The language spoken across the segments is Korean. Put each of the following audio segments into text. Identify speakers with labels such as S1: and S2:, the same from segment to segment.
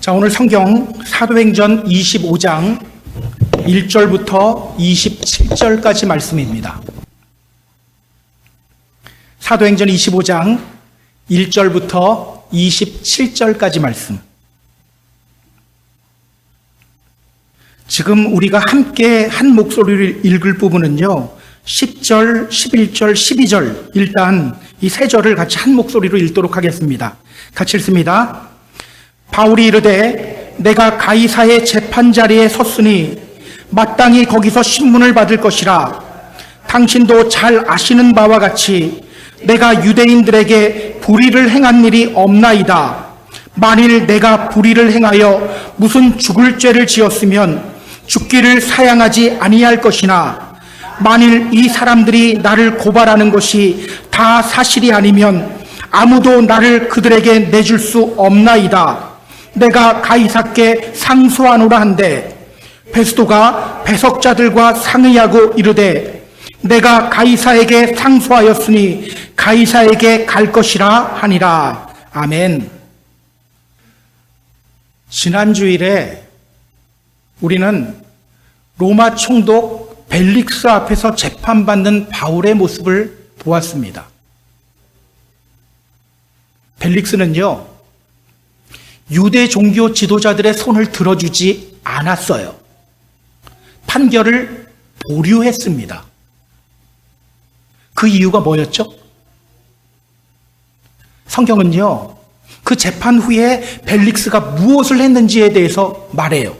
S1: 자, 오늘 성경 사도행전 25장 1절부터 27절까지 말씀입니다. 사도행전 25장 1절부터 27절까지 말씀. 지금 우리가 함께 한 목소리를 읽을 부분은요, 10절, 11절, 12절, 일단 이 세 절을 같이 한 목소리로 읽도록 하겠습니다. 같이 읽습니다. 바울이 이르되 내가 가이사의 재판자리에 섰으니 마땅히 거기서 신문을 받을 것이라. 당신도 잘 아시는 바와 같이 내가 유대인들에게 불의를 행한 일이 없나이다. 만일 내가 불의를 행하여 무슨 죽을 죄를 지었으면 죽기를 사양하지 아니할 것이나, 만일 이 사람들이 나를 고발하는 것이 다 사실이 아니면 아무도 나를 그들에게 내줄 수 없나이다. 내가 가이사께 상소하노라 한데 베스도가 배석자들과 상의하고 이르되 내가 가이사에게 상소하였으니 가이사에게 갈 것이라 하니라. 아멘. 지난 주일에 우리는 로마 총독 벨릭스 앞에서 재판받는 바울의 모습을 보았습니다. 벨릭스는요, 유대 종교 지도자들의 손을 들어주지 않았어요. 판결을 보류했습니다. 그 이유가 뭐였죠? 성경은요, 그 재판 후에 벨릭스가 무엇을 했는지에 대해서 말해요.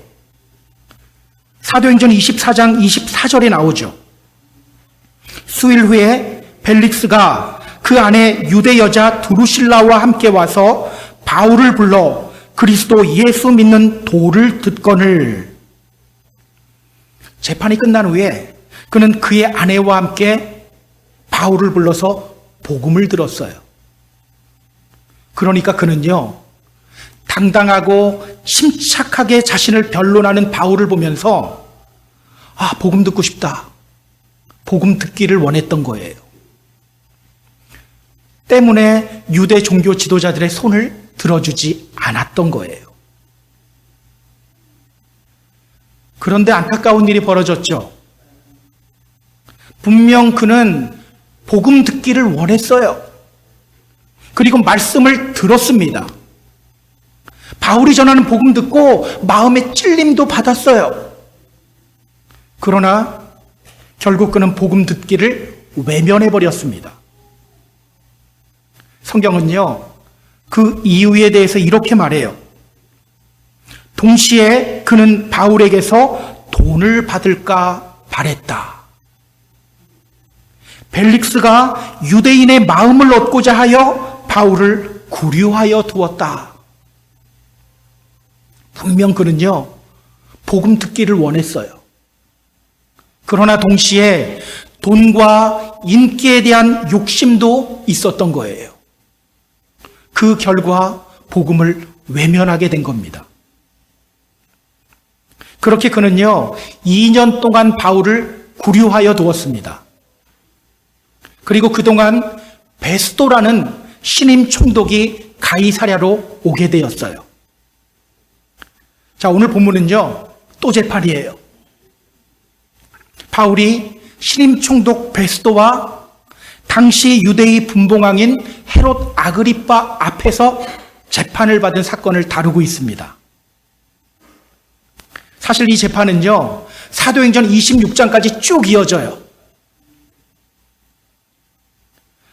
S1: 사도행전 24장 24절에 나오죠. 수일 후에 벨릭스가 그 안에 유대 여자 두루실라와 함께 와서 바울을 불러 그리스도 예수 믿는 도를 듣거늘. 재판이 끝난 후에 그는 그의 아내와 함께 바울을 불러서 복음을 들었어요. 그러니까 그는요, 당당하고 침착하게 자신을 변론하는 바울을 보면서 복음 듣고 싶다, 복음 듣기를 원했던 거예요. 때문에 유대 종교 지도자들의 손을 들어주지 않았던 거예요. 그런데 안타까운 일이 벌어졌죠. 분명 그는 복음 듣기를 원했어요. 그리고 말씀을 들었습니다. 바울이 전하는 복음 듣고 마음의 찔림도 받았어요. 그러나 결국 그는 복음 듣기를 외면해버렸습니다. 성경은요, 그 이유에 대해서 이렇게 말해요. 동시에 그는 바울에게서 돈을 받을까 바랬다. 벨릭스가 유대인의 마음을 얻고자 하여 바울을 구류하여 두었다. 분명 그는요, 복음 듣기를 원했어요. 그러나 동시에 돈과 인기에 대한 욕심도 있었던 거예요. 그 결과 복음을 외면하게 된 겁니다. 그렇게 그는요, 2년 동안 바울을 구류하여 두었습니다. 그리고 그동안 베스도라는 신임 총독이 가이사랴로 오게 되었어요. 자, 오늘 본문은요, 또 재판이에요. 바울이 신임 총독 베스도와 당시 유대의 분봉왕인 헤롯 아그리빠 앞에서 재판을 받은 사건을 다루고 있습니다. 사실 이 재판은요, 사도행전 26장까지 쭉 이어져요.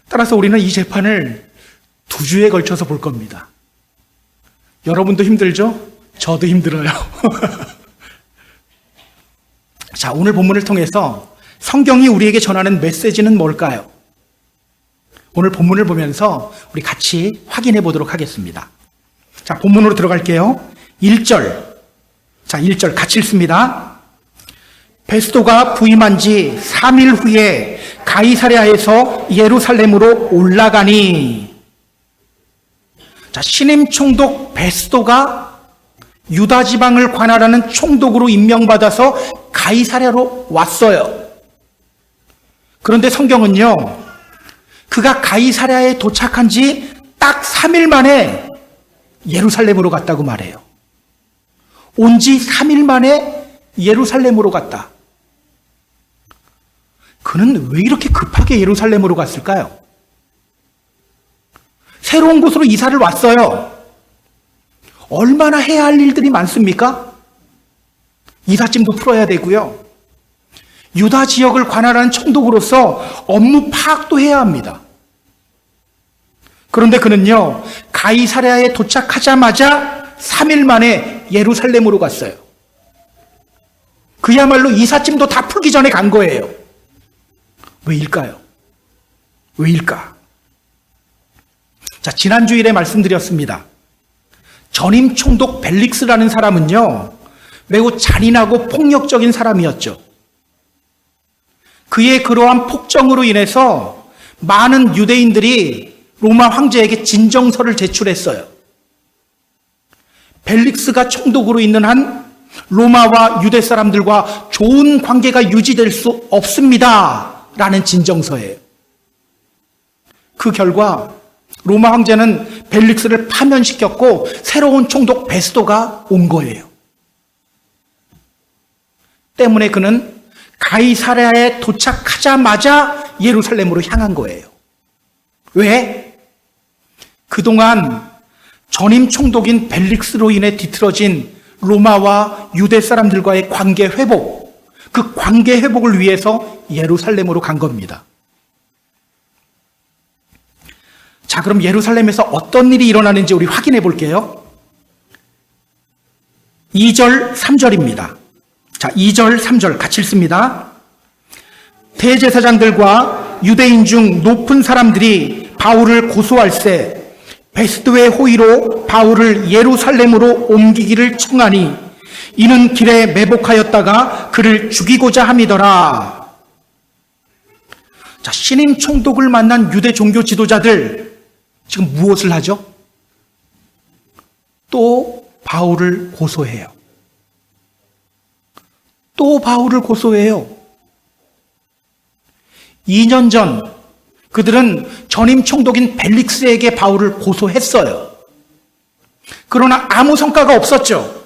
S1: 따라서 우리는 이 재판을 2주에 걸쳐서 볼 겁니다. 여러분도 힘들죠? 저도 힘들어요. 자, 오늘 본문을 통해서 성경이 우리에게 전하는 메시지는 뭘까요? 오늘 본문을 보면서 우리 같이 확인해 보도록 하겠습니다. 자, 본문으로 들어갈게요. 1절. 자, 1절 같이 읽습니다. 베스도가 부임한 지 3일 후에 가이사랴에서 예루살렘으로 올라가니. 자, 신임 총독 베스도가 유다 지방을 관할하는 총독으로 임명받아서 가이사랴로 왔어요. 그런데 성경은요, 그가 가이사랴에 도착한 지 딱 3일 만에 예루살렘으로 갔다고 말해요. 온 지 3일 만에 예루살렘으로 갔다. 그는 왜 이렇게 급하게 예루살렘으로 갔을까요? 새로운 곳으로 이사를 왔어요. 얼마나 해야 할 일들이 많습니까? 이삿짐도 풀어야 되고요. 유다 지역을 관할하는 총독으로서 업무 파악도 해야 합니다. 그런데 그는요, 가이사랴에 도착하자마자 3일 만에 예루살렘으로 갔어요. 그야말로 이삿짐도 다 풀기 전에 간 거예요. 왜일까요? 왜일까? 자, 지난 주일에 말씀드렸습니다. 전임 총독 벨릭스라는 사람은요, 매우 잔인하고 폭력적인 사람이었죠. 그의 그러한 폭정으로 인해서 많은 유대인들이 로마 황제에게 진정서를 제출했어요. 벨릭스가 총독으로 있는 한 로마와 유대 사람들과 좋은 관계가 유지될 수 없습니다. 라는 진정서예요. 그 결과 로마 황제는 벨릭스를 파면시켰고 새로운 총독 베스도가 온 거예요. 때문에 그는 가이사랴에 도착하자마자 예루살렘으로 향한 거예요. 왜? 그동안 전임 총독인 벨릭스로 인해 뒤틀어진 로마와 유대 사람들과의 관계 회복, 그 관계 회복을 위해서 예루살렘으로 간 겁니다. 자, 그럼 예루살렘에서 어떤 일이 일어나는지 우리 확인해 볼게요. 2절, 3절입니다. 자, 2절, 3절 같이 읽습니다. 대제사장들과 유대인 중 높은 사람들이 바울을 고소할세 베스도의 호의로 바울을 예루살렘으로 옮기기를 청하니 이는 길에 매복하였다가 그를 죽이고자 함이더라. 자, 신임 총독을 만난 유대 종교 지도자들 지금 무엇을 하죠? 또 바울을 고소해요. 또 바울을 고소해요. 2년 전 그들은 전임 총독인 벨릭스에게 바울을 고소했어요. 그러나 아무 성과가 없었죠.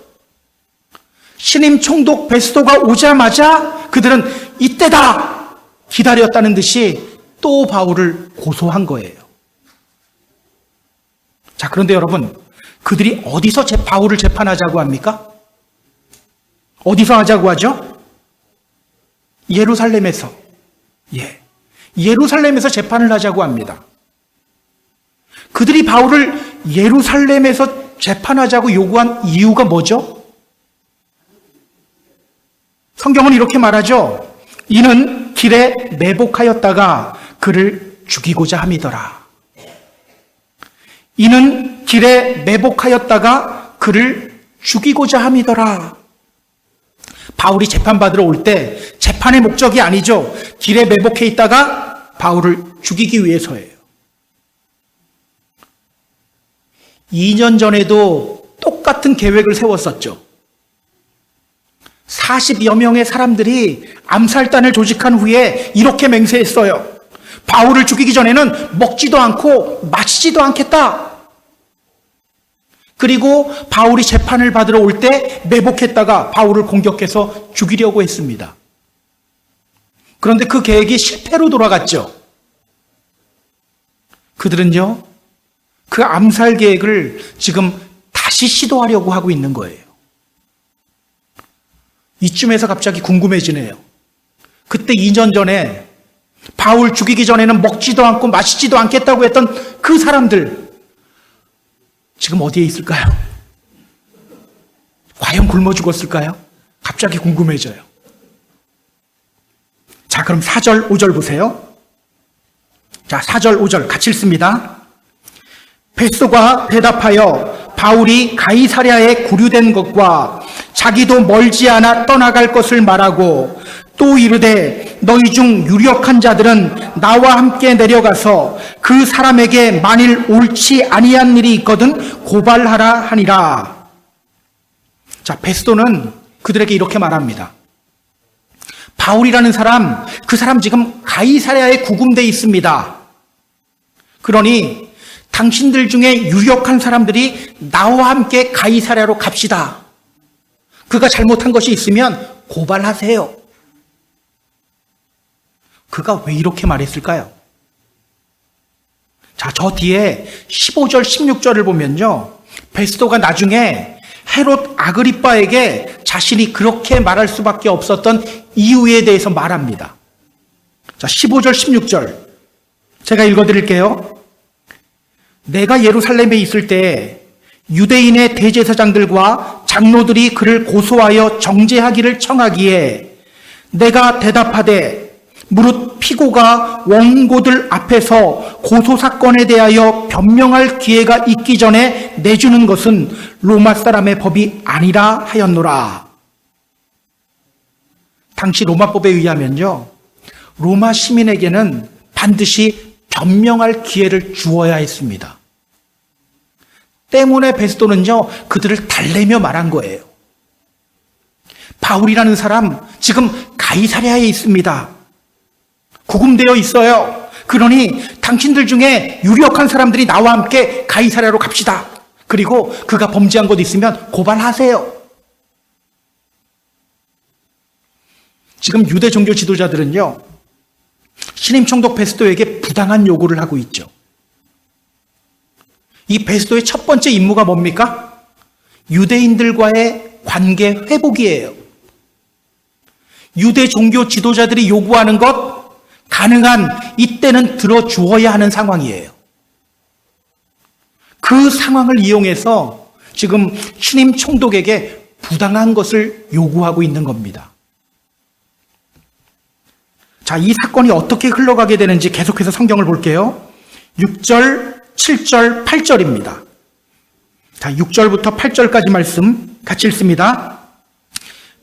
S1: 신임 총독 베스도가 오자마자 그들은 이때다 기다렸다는 듯이 또 바울을 고소한 거예요. 자, 그런데 여러분, 그들이 어디서 바울을 재판하자고 합니까? 어디서 하자고 하죠? 예루살렘에서. 예. 예루살렘에서 재판을 하자고 합니다. 그들이 바울을 예루살렘에서 재판하자고 요구한 이유가 뭐죠? 성경은 이렇게 말하죠. 이는 길에 매복하였다가 그를 죽이고자 함이더라. 이는 길에 매복하였다가 그를 죽이고자 함이더라. 바울이 재판받으러 올 때 재판의 목적이 아니죠. 길에 매복해 있다가 바울을 죽이기 위해서예요. 2년 전에도 똑같은 계획을 세웠었죠. 40여 명의 사람들이 암살단을 조직한 후에 이렇게 맹세했어요. 바울을 죽이기 전에는 먹지도 않고 마시지도 않겠다. 그리고 바울이 재판을 받으러 올 때 매복했다가 바울을 공격해서 죽이려고 했습니다. 그런데 그 계획이 실패로 돌아갔죠. 그들은요, 그 암살 계획을 지금 다시 시도하려고 하고 있는 거예요. 이쯤에서 갑자기 궁금해지네요. 그때 2년 전에 바울 죽이기 전에는 먹지도 않고 마시지도 않겠다고 했던 그 사람들, 지금 어디에 있을까요? 과연 굶어 죽었을까요? 갑자기 궁금해져요. 자, 그럼 4절, 5절 보세요. 자, 4절, 5절 같이 읽습니다. 베스도가 대답하여 바울이 가이사랴에 구류된 것과 자기도 멀지 않아 떠나갈 것을 말하고 또 이르되 너희 중 유력한 자들은 나와 함께 내려가서 그 사람에게 만일 옳지 아니한 일이 있거든 고발하라 하니라. 자, 베스도는 그들에게 이렇게 말합니다. 바울이라는 사람, 그 사람 지금 가이사랴에 구금되어 있습니다. 그러니 당신들 중에 유력한 사람들이 나와 함께 가이사랴로 갑시다. 그가 잘못한 것이 있으면 고발하세요. 그가 왜 이렇게 말했을까요? 자, 저 뒤에 15절, 16절을 보면요. 베스도가 나중에 헤롯 아그리빠에게 자신이 그렇게 말할 수밖에 없었던 이유에 대해서 말합니다. 자, 15절, 16절. 제가 읽어드릴게요. 내가 예루살렘에 있을 때 유대인의 대제사장들과 장로들이 그를 고소하여 정죄하기를 청하기에 내가 대답하되 무릇 피고가 원고들 앞에서 고소사건에 대하여 변명할 기회가 있기 전에 내주는 것은 로마 사람의 법이 아니라 하였노라. 당시 로마법에 의하면요, 로마 시민에게는 반드시 변명할 기회를 주어야 했습니다. 때문에 베스도는요, 그들을 달래며 말한 거예요. 바울이라는 사람 지금 가이사랴에 있습니다. 구금되어 있어요. 그러니 당신들 중에 유력한 사람들이 나와 함께 가이사랴로 갑시다. 그리고 그가 범죄한 것 있으면 고발하세요. 지금 유대 종교 지도자들은요, 신임 총독 베스도에게 부당한 요구를 하고 있죠. 이 베스도의 첫 번째 임무가 뭡니까? 유대인들과의 관계 회복이에요. 유대 종교 지도자들이 요구하는 것 가능한 이때는 들어주어야 하는 상황이에요. 그 상황을 이용해서 지금 신임 총독에게 부당한 것을 요구하고 있는 겁니다. 자, 이 사건이 어떻게 흘러가게 되는지 계속해서 성경을 볼게요. 6절, 7절, 8절입니다. 자, 6절부터 8절까지 말씀 같이 읽습니다.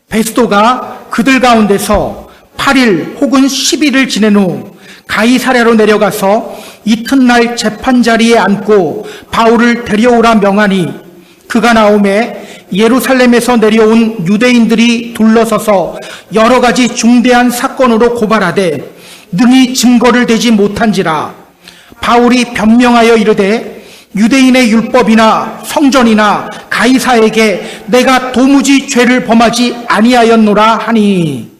S1: 베스도가 그들 가운데서 8일 혹은 10일을 지낸 후 가이사랴로 내려가서 이튿날 재판 자리에 앉고 바울을 데려오라 명하니 그가 나오매 예루살렘에서 내려온 유대인들이 둘러서서 여러 가지 중대한 사건으로 고발하되 능히 증거를 대지 못한지라. 바울이 변명하여 이르되 유대인의 율법이나 성전이나 가이사에게 내가 도무지 죄를 범하지 아니하였노라 하니.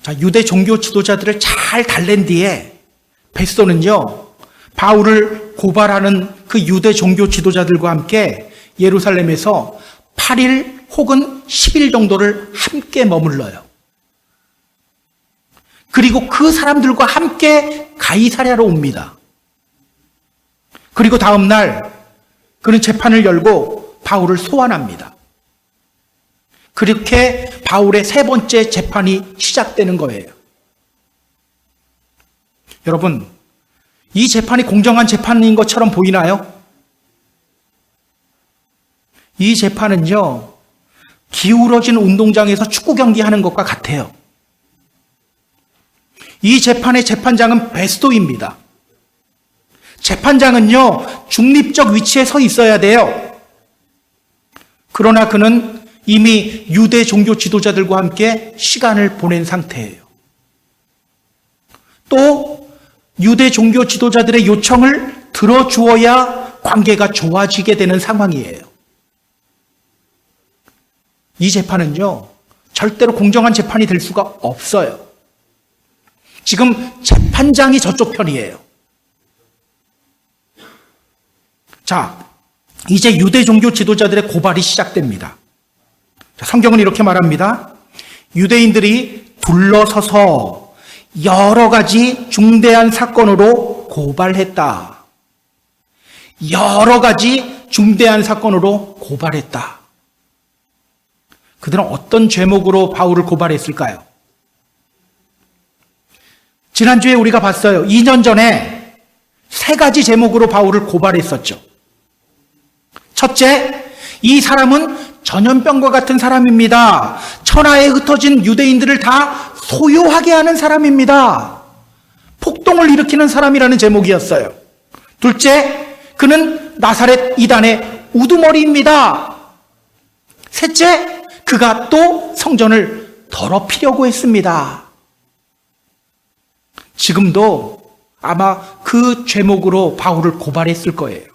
S1: 자, 유대 종교 지도자들을 잘 달랜 뒤에 베스도는요, 바울을 고발하는 그 유대 종교 지도자들과 함께 예루살렘에서 8일 혹은 10일 정도를 함께 머물러요. 그리고 그 사람들과 함께 가이사랴로 옵니다. 그리고 다음 날 그는 재판을 열고 바울을 소환합니다. 그렇게 바울의 세 번째 재판이 시작되는 거예요. 여러분, 이 재판이 공정한 재판인 것처럼 보이나요? 이 재판은요, 기울어진 운동장에서 축구 경기하는 것과 같아요. 이 재판의 재판장은 베스도입니다. 재판장은요, 중립적 위치에 서 있어야 돼요. 그러나 그는 이미 유대 종교 지도자들과 함께 시간을 보낸 상태예요. 또 유대 종교 지도자들의 요청을 들어주어야 관계가 좋아지게 되는 상황이에요. 이 재판은요, 절대로 공정한 재판이 될 수가 없어요. 지금 재판장이 저쪽 편이에요. 자, 이제 유대 종교 지도자들의 고발이 시작됩니다. 성경은 이렇게 말합니다. 유대인들이 둘러서서 여러 가지 중대한 사건으로 고발했다. 여러 가지 중대한 사건으로 고발했다. 그들은 어떤 죄목으로 바울을 고발했을까요? 지난주에 우리가 봤어요. 2년 전에 세 가지 제목으로 바울을 고발했었죠. 첫째, 이 사람은 전염병과 같은 사람입니다. 천하에 흩어진 유대인들을 다 소요하게 하는 사람입니다. 폭동을 일으키는 사람이라는 제목이었어요. 둘째, 그는 나사렛 이단의 우두머리입니다. 셋째, 그가 또 성전을 더럽히려고 했습니다. 지금도 아마 그 죄목으로 바울을 고발했을 거예요.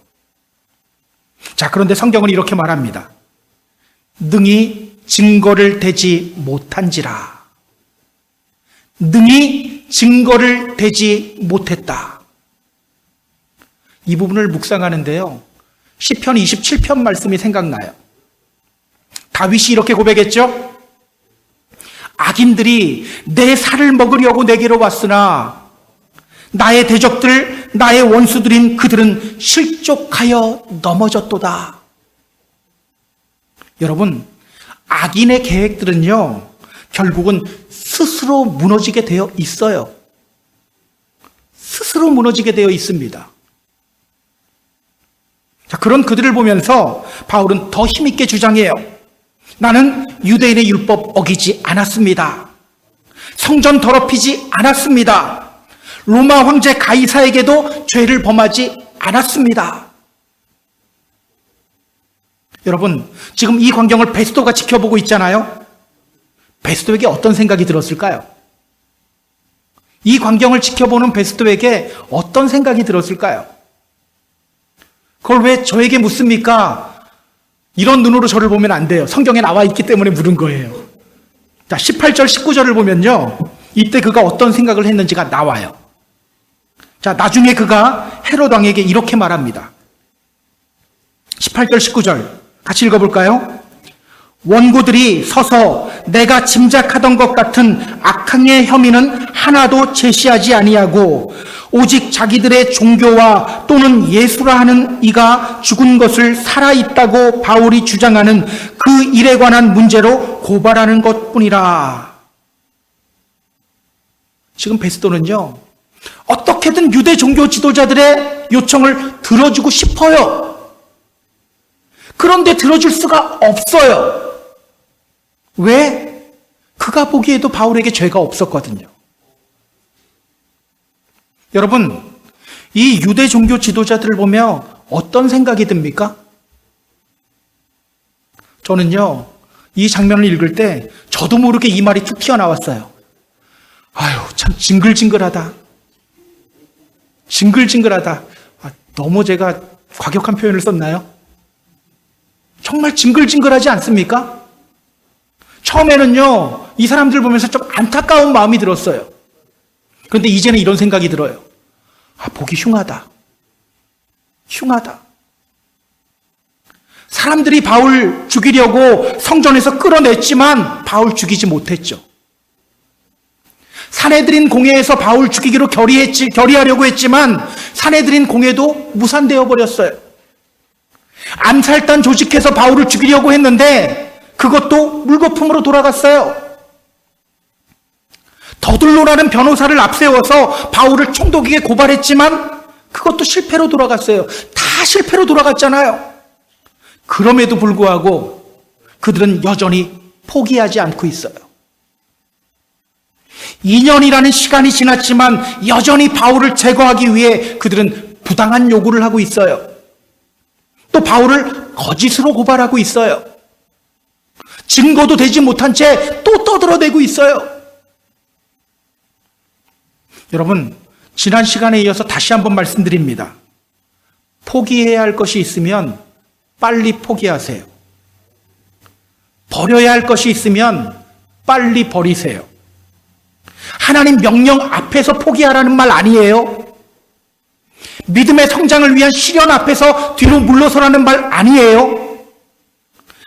S1: 자, 그런데 성경은 이렇게 말합니다. 능히 증거를 대지 못한지라. 능히 증거를 대지 못했다. 이 부분을 묵상하는데요, 시편 27편 말씀이 생각나요. 다윗이 이렇게 고백했죠. 악인들이 내 살을 먹으려고 내게로 왔으나 나의 대적들, 나의 원수들인 그들은 실족하여 넘어졌도다. 여러분, 악인의 계획들은요, 결국은 스스로 무너지게 되어 있어요. 스스로 무너지게 되어 있습니다. 자, 그런 그들을 보면서 바울은 더 힘있게 주장해요. 나는 유대인의 율법 어기지 않았습니다. 성전 더럽히지 않았습니다. 로마 황제 가이사에게도 죄를 범하지 않았습니다. 여러분, 지금 이 광경을 베스도가 지켜보고 있잖아요. 베스도에게 어떤 생각이 들었을까요? 이 광경을 지켜보는 베스도에게 어떤 생각이 들었을까요? 그걸 왜 저에게 묻습니까? 이런 눈으로 저를 보면 안 돼요. 성경에 나와 있기 때문에 물은 거예요. 자, 18절, 19절을 보면요, 이때 그가 어떤 생각을 했는지가 나와요. 자, 나중에 그가 헤롯 왕에게 이렇게 말합니다. 18절, 19절 같이 읽어볼까요? 원고들이 서서 내가 짐작하던 것 같은 악행의 혐의는 하나도 제시하지 아니하고 오직 자기들의 종교와 또는 예수라 하는 이가 죽은 것을 살아있다고 바울이 주장하는 그 일에 관한 문제로 고발하는 것뿐이라. 지금 베스도는요, 어떻게든 유대 종교 지도자들의 요청을 들어주고 싶어요. 그런데 들어줄 수가 없어요. 왜? 그가 보기에도 바울에게 죄가 없었거든요. 여러분, 이 유대 종교 지도자들을 보며 어떤 생각이 듭니까? 저는요, 이 장면을 읽을 때 저도 모르게 이 말이 툭 튀어나왔어요. 아유, 참 징글징글하다. 징글징글하다. 너무 제가 과격한 표현을 썼나요? 정말 징글징글하지 않습니까? 처음에는요, 이 사람들 보면서 좀 안타까운 마음이 들었어요. 그런데 이제는 이런 생각이 들어요. 보기 흉하다. 흉하다. 사람들이 바울 죽이려고 성전에서 끌어냈지만 바울 죽이지 못했죠. 사내들인 공회에서 바울 죽이기로 결의하려고 했지만 사내들인 공회도 무산되어 버렸어요. 암살단 조직해서 바울을 죽이려고 했는데 그것도 물거품으로 돌아갔어요. 더둘로라는 변호사를 앞세워서 바울을 총독에게 고발했지만 그것도 실패로 돌아갔어요. 다 실패로 돌아갔잖아요. 그럼에도 불구하고 그들은 여전히 포기하지 않고 있어요. 2년이라는 시간이 지났지만 여전히 바울을 제거하기 위해 그들은 부당한 요구를 하고 있어요. 또 바울을 거짓으로 고발하고 있어요. 증거도 되지 못한 채 또 떠들어대고 있어요. 여러분, 지난 시간에 이어서 다시 한번 말씀드립니다. 포기해야 할 것이 있으면 빨리 포기하세요. 버려야 할 것이 있으면 빨리 버리세요. 하나님 명령 앞에서 포기하라는 말 아니에요. 믿음의 성장을 위한 시련 앞에서 뒤로 물러서라는 말 아니에요.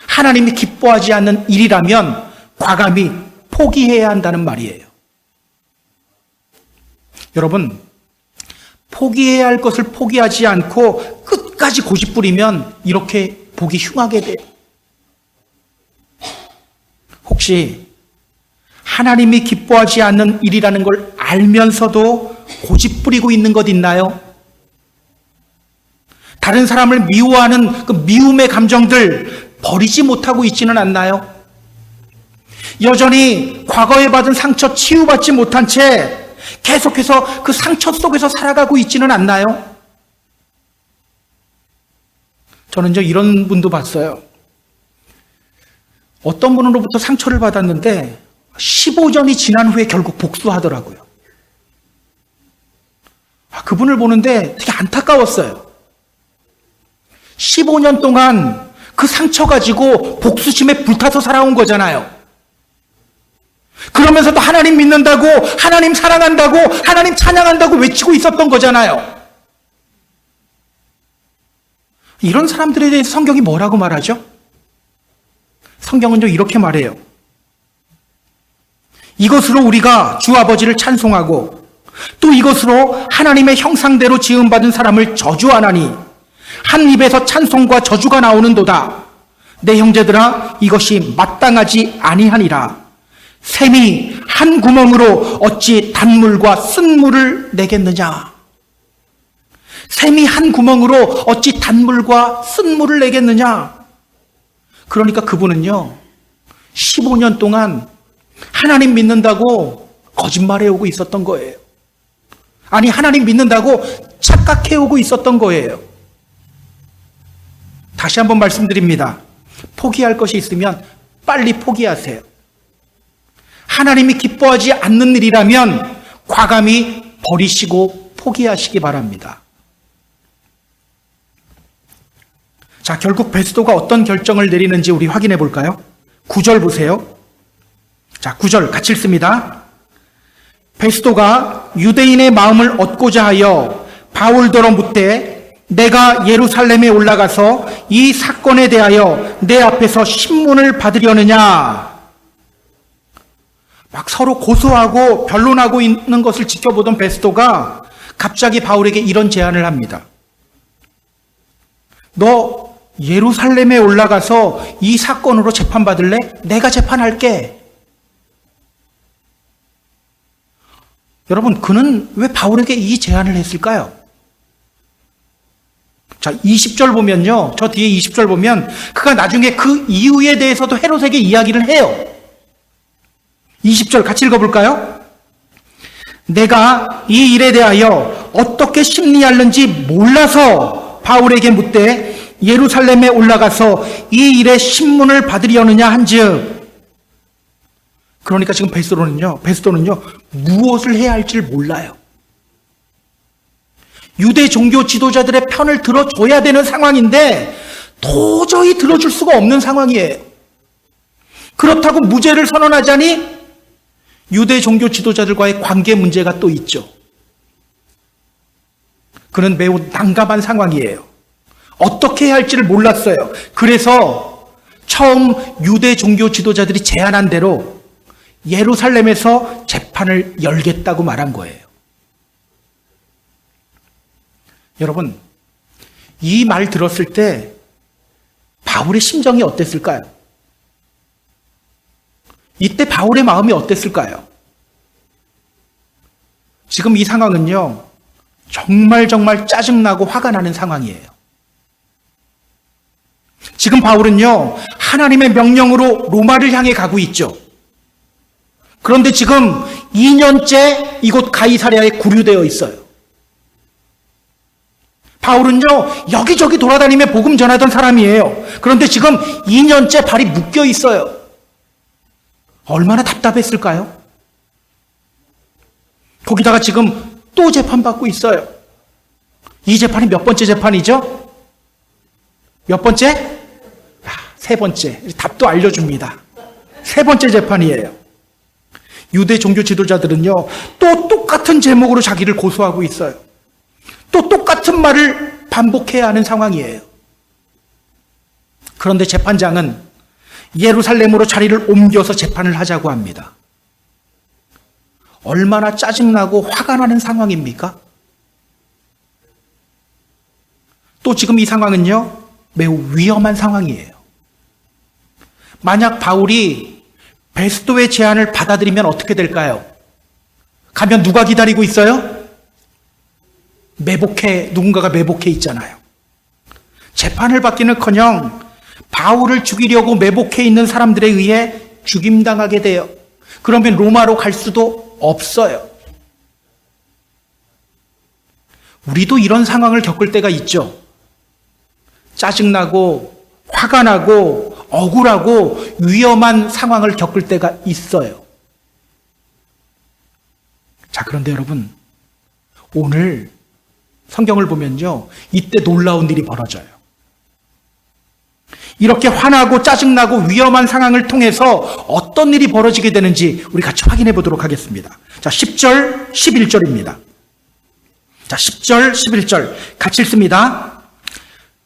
S1: 하나님이 기뻐하지 않는 일이라면 과감히 포기해야 한다는 말이에요. 여러분, 포기해야 할 것을 포기하지 않고 끝까지 고집부리면 이렇게 보기 흉하게 돼요. 혹시 하나님이 기뻐하지 않는 일이라는 걸 알면서도 고집부리고 있는 것 있나요? 다른 사람을 미워하는 그 미움의 감정들 버리지 못하고 있지는 않나요? 여전히 과거에 받은 상처 치유받지 못한 채 계속해서 그 상처 속에서 살아가고 있지는 않나요? 저는 이런 분도 봤어요. 어떤 분으로부터 상처를 받았는데 15년이 지난 후에 결국 복수하더라고요. 그분을 보는데 되게 안타까웠어요. 15년 동안 그 상처 가지고 복수심에 불타서 살아온 거잖아요. 그러면서도 하나님 믿는다고, 하나님 사랑한다고, 하나님 찬양한다고 외치고 있었던 거잖아요. 이런 사람들에 대해서 성경이 뭐라고 말하죠? 성경은요, 이렇게 말해요. 이것으로 우리가 주 아버지를 찬송하고 또 이것으로 하나님의 형상대로 지음받은 사람을 저주하나니 한 입에서 찬송과 저주가 나오는도다. 내 형제들아, 이것이 마땅하지 아니하니라. 샘이 한 구멍으로 어찌 단물과 쓴물을 내겠느냐. 샘이 한 구멍으로 어찌 단물과 쓴물을 내겠느냐. 그러니까 그분은요, 15년 동안 하나님 믿는다고 거짓말해오고 있었던 거예요. 아니, 하나님 믿는다고 착각해오고 있었던 거예요. 다시 한번 말씀드립니다. 포기할 것이 있으면 빨리 포기하세요. 하나님이 기뻐하지 않는 일이라면 과감히 버리시고 포기하시기 바랍니다. 자, 결국 베스도가 어떤 결정을 내리는지 우리 확인해 볼까요? 9절 보세요. 자, 9절 같이 읽습니다. 베스도가 유대인의 마음을 얻고자 하여 바울더러 묻되 내가 예루살렘에 올라가서 이 사건에 대하여 내 앞에서 신문을 받으려느냐. 막 서로 고소하고 변론하고 있는 것을 지켜보던 베스도가 갑자기 바울에게 이런 제안을 합니다. 너 예루살렘에 올라가서 이 사건으로 재판받을래? 내가 재판할게. 여러분, 그는 왜 바울에게 이 제안을 했을까요? 자, 20절 보면요. 저 뒤에 20절 보면 그가 나중에 그 이유에 대해서도 헤롯에게 이야기를 해요. 20절 같이 읽어볼까요? 내가 이 일에 대하여 어떻게 심리하는지 몰라서 바울에게 묻되 예루살렘에 올라가서 이 일의 신문을 받으려느냐 한즉. 그러니까 지금 베스도는요 무엇을 해야 할지를 몰라요. 유대 종교 지도자들의 편을 들어줘야 되는 상황인데 도저히 들어줄 수가 없는 상황이에요. 그렇다고 무죄를 선언하자니 유대 종교 지도자들과의 관계 문제가 또 있죠. 그는 매우 난감한 상황이에요. 어떻게 해야 할지를 몰랐어요. 그래서 처음 유대 종교 지도자들이 제안한 대로 예루살렘에서 재판을 열겠다고 말한 거예요. 여러분, 이 말 들었을 때 바울의 심정이 어땠을까요? 이때 바울의 마음이 어땠을까요? 지금 이 상황은요, 정말 짜증나고 화가 나는 상황이에요. 지금 바울은요, 하나님의 명령으로 로마를 향해 가고 있죠. 그런데 지금 2년째 이곳 가이사랴에 구류되어 있어요. 바울은요, 여기저기 돌아다니며 복음 전하던 사람이에요. 그런데 지금 2년째 발이 묶여 있어요. 얼마나 답답했을까요? 거기다가 지금 또 재판받고 있어요. 이 재판이 몇 번째 재판이죠? 몇 번째? 세 번째. 답도 알려줍니다. 세 번째 재판이에요. 유대 종교 지도자들은요, 또 똑같은 제목으로 자기를 고소하고 있어요. 또 똑같은 말을 반복해야 하는 상황이에요. 그런데 재판장은 예루살렘으로 자리를 옮겨서 재판을 하자고 합니다. 얼마나 짜증나고 화가 나는 상황입니까? 또 지금 이 상황은요, 매우 위험한 상황이에요. 만약 바울이 베스도의 제안을 받아들이면 어떻게 될까요? 가면 누가 기다리고 있어요? 누군가가 매복해 있잖아요. 재판을 받기는커녕 바울을 죽이려고 매복해 있는 사람들에 의해 죽임당하게 돼요. 그러면 로마로 갈 수도 없어요. 우리도 이런 상황을 겪을 때가 있죠. 짜증나고 화가 나고 억울하고 위험한 상황을 겪을 때가 있어요. 자, 그런데 여러분, 오늘 성경을 보면요, 이때 놀라운 일이 벌어져요. 이렇게 화나고 짜증나고 위험한 상황을 통해서 어떤 일이 벌어지게 되는지 우리 같이 확인해 보도록 하겠습니다. 자, 10절, 11절입니다. 자, 10절, 11절 같이 읽습니다.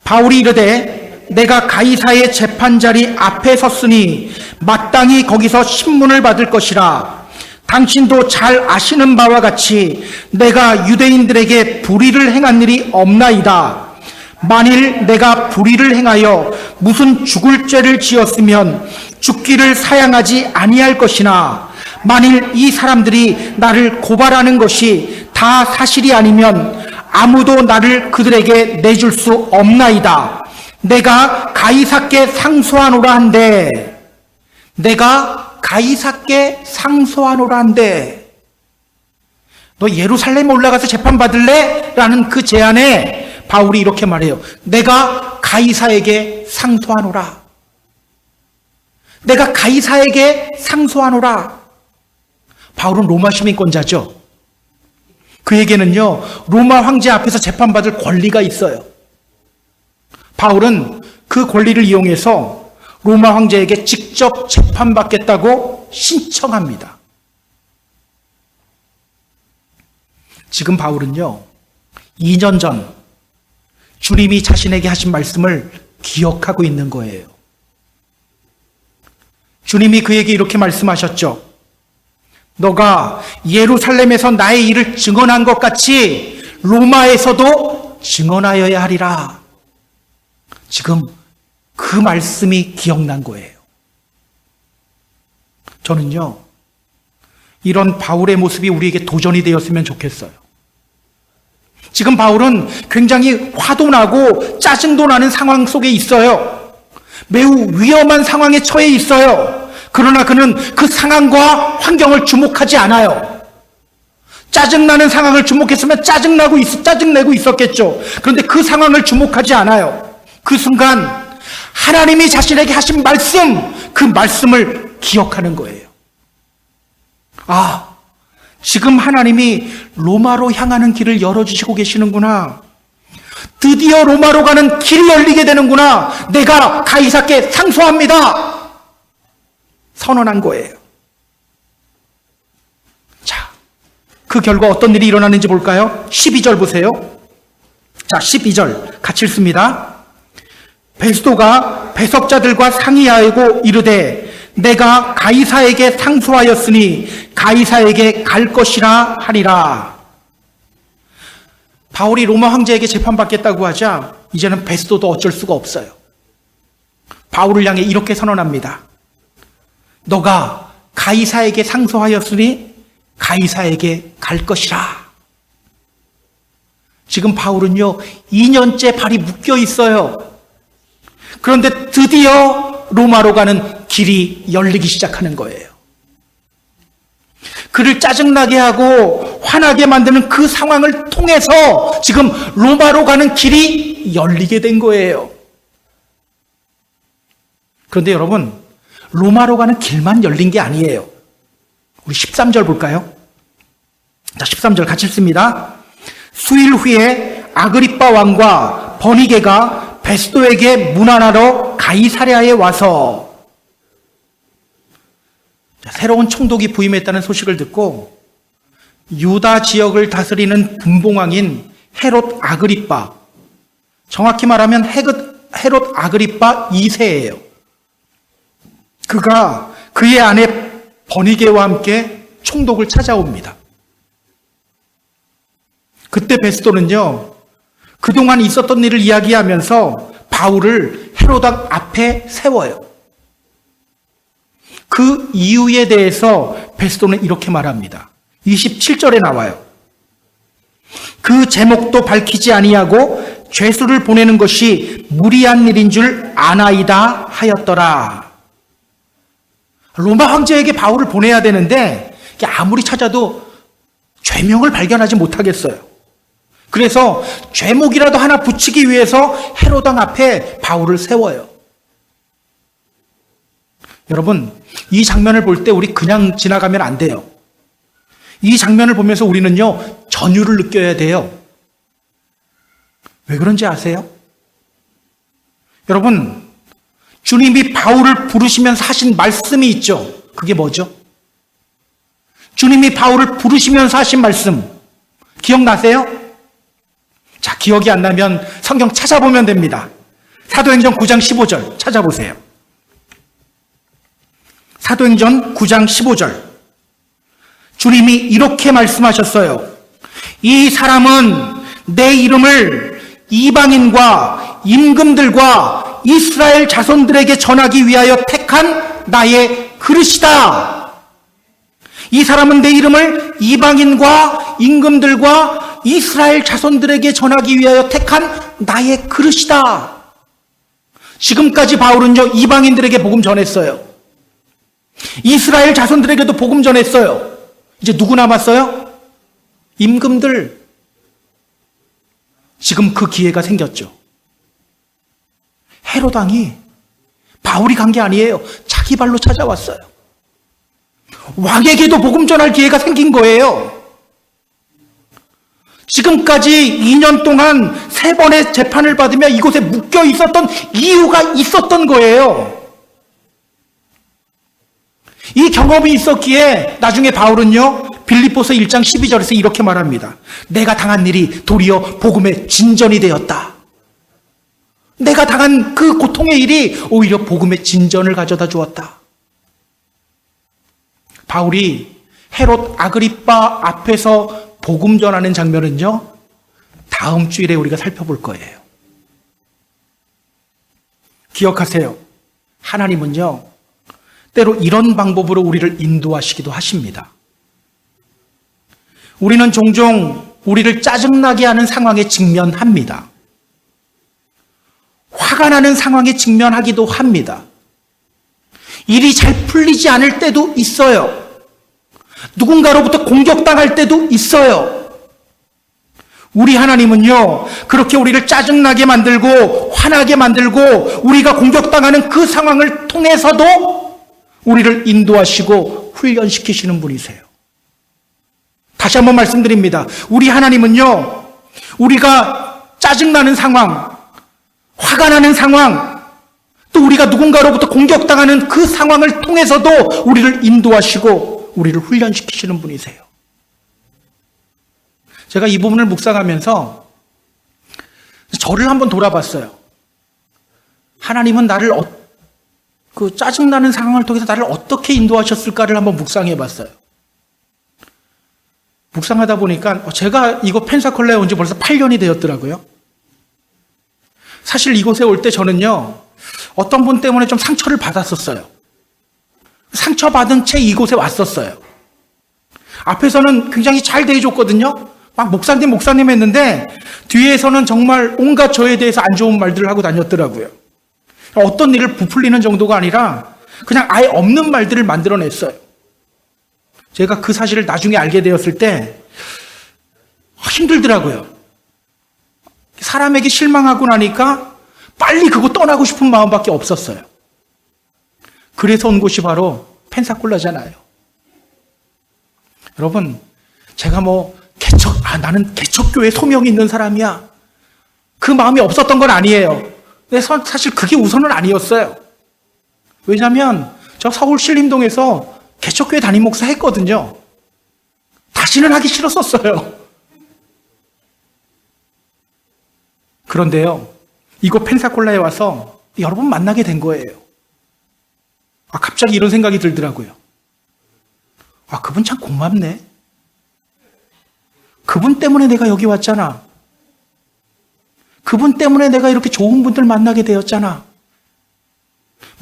S1: 바울이 이르되 내가 가이사의 재판자리 앞에 섰으니 마땅히 거기서 신문을 받을 것이라. 당신도 잘 아시는 바와 같이 내가 유대인들에게 불의를 행한 일이 없나이다. 만일 내가 불의를 행하여 무슨 죽을 죄를 지었으면 죽기를 사양하지 아니할 것이나 만일 이 사람들이 나를 고발하는 것이 다 사실이 아니면 아무도 나를 그들에게 내줄 수 없나이다. 내가 가이사께 상소하노라 한데 내가 가이사께 상소하노라 한데 너 예루살렘 올라가서 재판받을래? 라는 그 제안에 바울이 이렇게 말해요. 내가 가이사에게 상소하노라. 내가 가이사에게 상소하노라. 바울은 로마 시민권자죠. 그에게는요, 로마 황제 앞에서 재판받을 권리가 있어요. 바울은 그 권리를 이용해서 로마 황제에게 직접 재판받겠다고 신청합니다. 지금 바울은요, 2년 전 주님이 자신에게 하신 말씀을 기억하고 있는 거예요. 주님이 그에게 이렇게 말씀하셨죠. 너가 예루살렘에서 나의 일을 증언한 것 같이 로마에서도 증언하여야 하리라. 지금 그 말씀이 기억난 거예요. 저는요, 이런 바울의 모습이 우리에게 도전이 되었으면 좋겠어요. 지금 바울은 굉장히 화도 나고 짜증도 나는 상황 속에 있어요. 매우 위험한 상황에 처해 있어요. 그러나 그는 그 상황과 환경을 주목하지 않아요. 짜증나는 상황을 주목했으면 짜증내고 있었겠죠. 그런데 그 상황을 주목하지 않아요. 그 순간 하나님이 자신에게 하신 말씀, 그 말씀을 기억하는 거예요. 아, 지금 하나님이 로마로 향하는 길을 열어주시고 계시는구나. 드디어 로마로 가는 길이 열리게 되는구나. 내가 가이사께 상소합니다. 선언한 거예요. 자, 그 결과 어떤 일이 일어나는지 볼까요? 12절 보세요. 자, 12절 같이 읽습니다. 베스도가 배석자들과 상의하고 이르되 내가 가이사에게 상소하였으니 가이사에게 갈 것이라 하리라. 바울이 로마 황제에게 재판받겠다고 하자 이제는 베스도도 어쩔 수가 없어요. 바울을 향해 이렇게 선언합니다. 너가 가이사에게 상소하였으니 가이사에게 갈 것이라. 지금 바울은요, 2년째 발이 묶여 있어요. 그런데 드디어 로마로 가는 길이 열리기 시작하는 거예요. 그를 짜증나게 하고 화나게 만드는 그 상황을 통해서 지금 로마로 가는 길이 열리게 된 거예요. 그런데 여러분, 로마로 가는 길만 열린 게 아니에요. 우리 13절 볼까요? 자, 13절 같이 읽습니다. 수일 후에 아그리빠 왕과 버니게가 베스도에게 문안하러 가이사랴에 와서, 새로운 총독이 부임했다는 소식을 듣고 유다 지역을 다스리는 분봉왕인 헤롯 아그리빠, 정확히 말하면 헤롯 아그리빠 2세예요. 그가 그의 아내 버니게와 함께 총독을 찾아옵니다. 그때 베스도는요, 그동안 있었던 일을 이야기하면서 바울을 헤로당 앞에 세워요. 그 이유에 대해서 베스도는 이렇게 말합니다. 27절에 나와요. 그 제목도 밝히지 아니하고 죄수를 보내는 것이 무리한 일인 줄 아나이다 하였더라. 로마 황제에게 바울을 보내야 되는데 아무리 찾아도 죄명을 발견하지 못하겠어요. 그래서 죄목이라도 하나 붙이기 위해서 헤로당 앞에 바울을 세워요. 여러분, 이 장면을 볼 때 우리 그냥 지나가면 안 돼요. 이 장면을 보면서 우리는요, 전율을 느껴야 돼요. 왜 그런지 아세요? 여러분, 주님이 바울을 부르시면서 하신 말씀이 있죠. 그게 뭐죠? 주님이 바울을 부르시면서 하신 말씀 기억나세요? 자, 기억이 안 나면 성경 찾아보면 됩니다. 사도행전 9장 15절 찾아보세요. 사도행전 9장 15절. 주님이 이렇게 말씀하셨어요. 이 사람은 내 이름을 이방인과 임금들과 이스라엘 자손들에게 전하기 위하여 택한 나의 그릇이다. 이 사람은 내 이름을 이방인과 임금들과 이스라엘 자손들에게 전하기 위하여 택한 나의 그릇이다. 지금까지 바울은요, 이방인들에게 복음 전했어요. 이스라엘 자손들에게도 복음 전했어요. 이제 누구 남았어요? 임금들. 지금 그 기회가 생겼죠. 헤롯 왕이 바울이 간 게 아니에요. 자기 발로 찾아왔어요. 왕에게도 복음 전할 기회가 생긴 거예요. 지금까지 2년 동안 3번의 재판을 받으며 이곳에 묶여 있었던 이유가 있었던 거예요. 이 경험이 있었기에 나중에 바울은요, 빌립보서 1장 12절에서 이렇게 말합니다. 내가 당한 일이 도리어 복음의 진전이 되었다. 내가 당한 그 고통의 일이 오히려 복음의 진전을 가져다 주었다. 바울이 헤롯 아그리빠 앞에서 복음 전하는 장면은요, 다음 주일에 우리가 살펴볼 거예요. 기억하세요. 하나님은요, 때로 이런 방법으로 우리를 인도하시기도 하십니다. 우리는 종종 우리를 짜증나게 하는 상황에 직면합니다. 화가 나는 상황에 직면하기도 합니다. 일이 잘 풀리지 않을 때도 있어요. 누군가로부터 공격당할 때도 있어요. 우리 하나님은요, 그렇게 우리를 짜증나게 만들고 화나게 만들고 우리가 공격당하는 그 상황을 통해서도 우리를 인도하시고 훈련시키시는 분이세요. 다시 한번 말씀드립니다. 우리 하나님은요, 우리가 짜증나는 상황, 화가 나는 상황, 또 우리가 누군가로부터 공격당하는 그 상황을 통해서도 우리를 인도하시고 우리를 훈련시키시는 분이세요. 제가 이 부분을 묵상하면서 저를 한번 돌아봤어요. 하나님은 나를 그 짜증나는 상황을 통해서 나를 어떻게 인도하셨을까를 한번 묵상해 봤어요. 묵상하다 보니까 제가 이거 펜사콜라에 온 지 벌써 8년이 되었더라고요. 사실 이곳에 올 때 저는요, 어떤 분 때문에 좀 상처를 받았었어요. 상처받은 채 이곳에 왔었어요. 앞에서는 굉장히 잘 대해줬거든요. 막 목사님 했는데 뒤에서는 정말 온갖 저에 대해서 안 좋은 말들을 하고 다녔더라고요. 어떤 일을 부풀리는 정도가 아니라 그냥 아예 없는 말들을 만들어냈어요. 제가 그 사실을 나중에 알게 되었을 때 힘들더라고요. 사람에게 실망하고 나니까 빨리 그거 떠나고 싶은 마음밖에 없었어요. 그래서 온 곳이 바로 펜사콜라잖아요. 여러분, 제가 나는 개척교회 소명이 있는 사람이야, 그 마음이 없었던 건 아니에요. 근데 사실 그게 우선은 아니었어요. 왜냐하면 저 서울 신림동에서 개척교회 담임 목사 했거든요. 다시는 하기 싫었었어요. 그런데요, 이곳 펜사콜라에 와서 여러분 만나게 된 거예요. 갑자기 이런 생각이 들더라고요. 그분 참 고맙네. 그분 때문에 내가 여기 왔잖아. 그분 때문에 내가 이렇게 좋은 분들 만나게 되었잖아.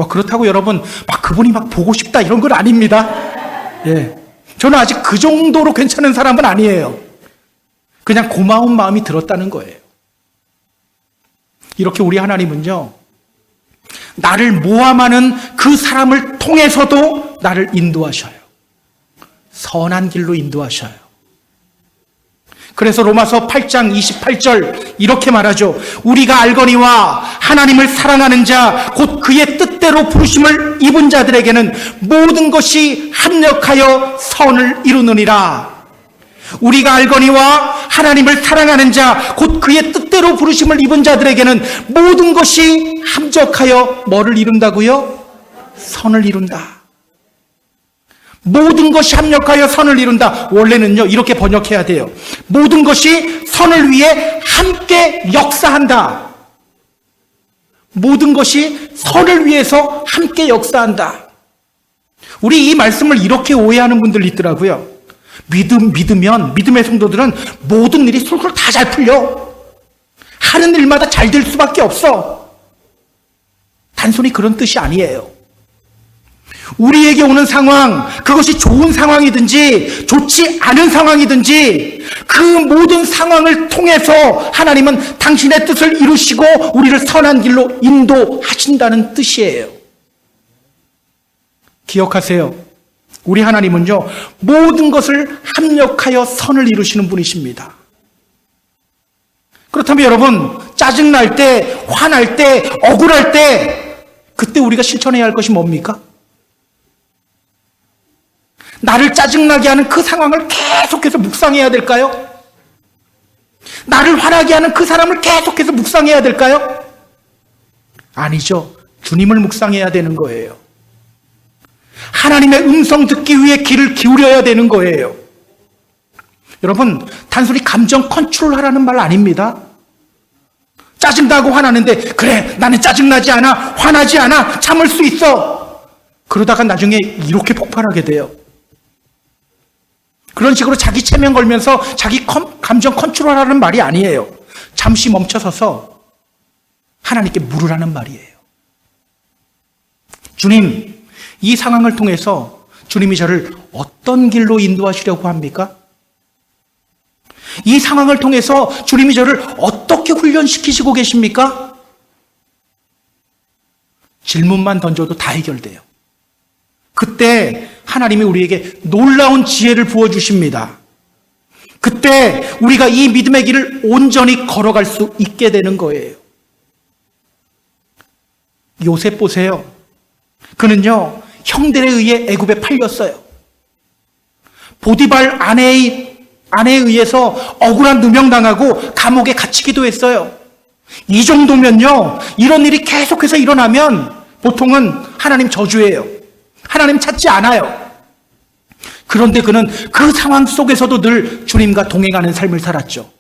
S1: 그렇다고 여러분, 그분이 보고 싶다 이런 건 아닙니다. 예. 저는 아직 그 정도로 괜찮은 사람은 아니에요. 그냥 고마운 마음이 들었다는 거예요. 이렇게 우리 하나님은요, 나를 모함하는 그 사람을 통해서도 나를 인도하셔요. 선한 길로 인도하셔요. 그래서 로마서 8장 28절 이렇게 말하죠. 우리가 알거니와 하나님을 사랑하는 자 곧 그의 뜻대로 부르심을 입은 자들에게는 모든 것이 합력하여 선을 이루느니라. 우리가 알거니와 하나님을 사랑하는 자, 곧 그의 뜻대로 부르심을 입은 자들에게는 모든 것이 합력하여 뭐를 이룬다고요? 선을 이룬다. 모든 것이 합력하여 선을 이룬다. 원래는요, 이렇게 번역해야 돼요. 모든 것이 선을 위해 함께 역사한다. 모든 것이 선을 위해서 함께 역사한다. 우리 이 말씀을 이렇게 오해하는 분들이 있더라고요. 믿음의 성도들은 모든 일이 술술 다 잘 풀려. 하는 일마다 잘 될 수밖에 없어. 단순히 그런 뜻이 아니에요. 우리에게 오는 상황, 그것이 좋은 상황이든지 좋지 않은 상황이든지 그 모든 상황을 통해서 하나님은 당신의 뜻을 이루시고 우리를 선한 길로 인도하신다는 뜻이에요. 기억하세요. 우리 하나님은요, 모든 것을 합력하여 선을 이루시는 분이십니다. 그렇다면 여러분, 짜증날 때, 화날 때, 억울할 때, 그때 우리가 실천해야 할 것이 뭡니까? 나를 짜증나게 하는 그 상황을 계속해서 묵상해야 될까요? 나를 화나게 하는 그 사람을 계속해서 묵상해야 될까요? 아니죠. 주님을 묵상해야 되는 거예요. 하나님의 음성 듣기 위해 귀를 기울여야 되는 거예요. 여러분, 단순히 감정 컨트롤하라는 말 아닙니다. 짜증나고 화나는데 그래, 나는 짜증나지 않아, 화나지 않아, 참을 수 있어. 그러다가 나중에 이렇게 폭발하게 돼요. 그런 식으로 자기 체면 걸면서 자기 감정 컨트롤하라는 말이 아니에요. 잠시 멈춰서서 하나님께 물으라는 말이에요. 주님, 이 상황을 통해서 주님이 저를 어떤 길로 인도하시려고 합니까? 이 상황을 통해서 주님이 저를 어떻게 훈련시키시고 계십니까? 질문만 던져도 다 해결돼요. 그때 하나님이 우리에게 놀라운 지혜를 부어주십니다. 그때 우리가 이 믿음의 길을 온전히 걸어갈 수 있게 되는 거예요. 요셉 보세요. 그는요, 형들에 의해 애굽에 팔렸어요. 보디발 아내에 의해서 억울한 누명당하고 감옥에 갇히기도 했어요. 이 정도면요, 이런 일이 계속해서 일어나면 보통은 하나님 저주예요. 하나님 찾지 않아요. 그런데 그는 그 상황 속에서도 늘 주님과 동행하는 삶을 살았죠.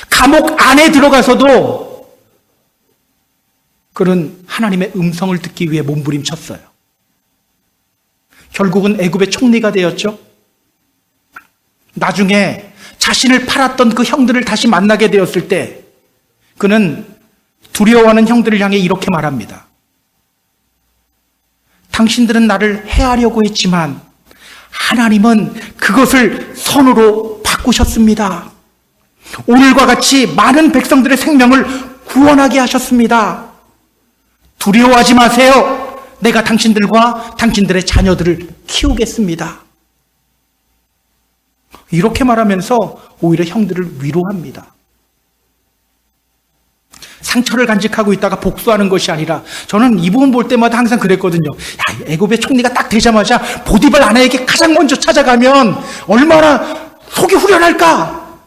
S1: 감옥 안에 들어가서도 그는 하나님의 음성을 듣기 위해 몸부림쳤어요. 결국은 애굽의 총리가 되었죠. 나중에 자신을 팔았던 그 형들을 다시 만나게 되었을 때 그는 두려워하는 형들을 향해 이렇게 말합니다. 당신들은 나를 해하려고 했지만 하나님은 그것을 선으로 바꾸셨습니다. 오늘과 같이 많은 백성들의 생명을 구원하게 하셨습니다. 두려워하지 마세요. 내가 당신들과 당신들의 자녀들을 키우겠습니다. 이렇게 말하면서 오히려 형들을 위로합니다. 상처를 간직하고 있다가 복수하는 것이 아니라, 저는 이 부분 볼 때마다 항상 그랬거든요. 야, 애굽의 총리가 딱 되자마자 보디발 아내에게 가장 먼저 찾아가면 얼마나 속이 후련할까?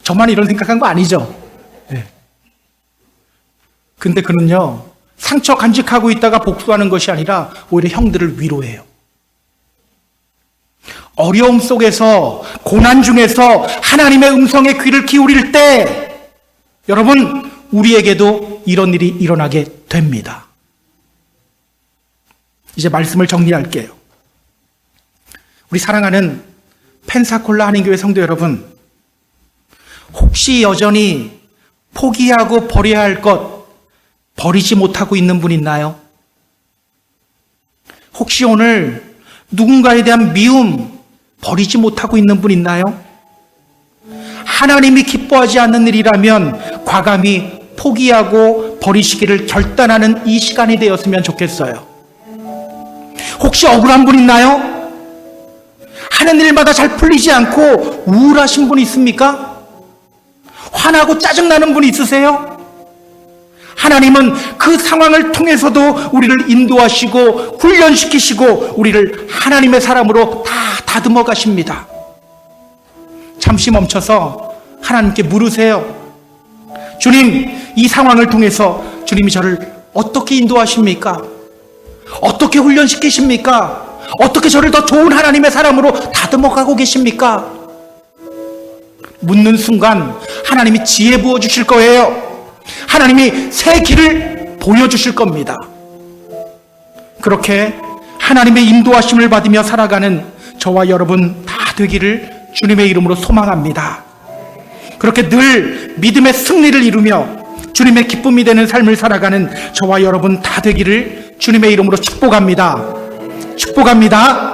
S1: 저만 이런 생각한 거 아니죠? 네. 근데 그는요, 상처 간직하고 있다가 복수하는 것이 아니라 오히려 형들을 위로해요. 어려움 속에서, 고난 중에서 하나님의 음성에 귀를 기울일 때 여러분, 우리에게도 이런 일이 일어나게 됩니다. 이제 말씀을 정리할게요. 우리 사랑하는 펜사콜라 한인교회 성도 여러분, 혹시 여전히 포기하고 버려야 할 것 버리지 못하고 있는 분 있나요? 혹시 오늘 누군가에 대한 미움 버리지 못하고 있는 분 있나요? 하나님이 기뻐하지 않는 일이라면 과감히 포기하고 버리시기를 결단하는 이 시간이 되었으면 좋겠어요. 혹시 억울한 분 있나요? 하는 일마다 잘 풀리지 않고 우울하신 분 있습니까? 화나고 짜증나는 분 있으세요? 하나님은 그 상황을 통해서도 우리를 인도하시고 훈련시키시고 우리를 하나님의 사람으로 다 다듬어 가십니다. 잠시 멈춰서 하나님께 물으세요. 주님, 이 상황을 통해서 주님이 저를 어떻게 인도하십니까? 어떻게 훈련시키십니까? 어떻게 저를 더 좋은 하나님의 사람으로 다듬어가고 계십니까? 묻는 순간 하나님이 지혜 부어주실 거예요. 하나님이 새 길을 보여주실 겁니다. 그렇게 하나님의 인도하심을 받으며 살아가는 저와 여러분 다 되기를 주님의 이름으로 소망합니다. 그렇게 늘 믿음의 승리를 이루며 주님의 기쁨이 되는 삶을 살아가는 저와 여러분 다 되기를 주님의 이름으로 축복합니다. 축복합니다.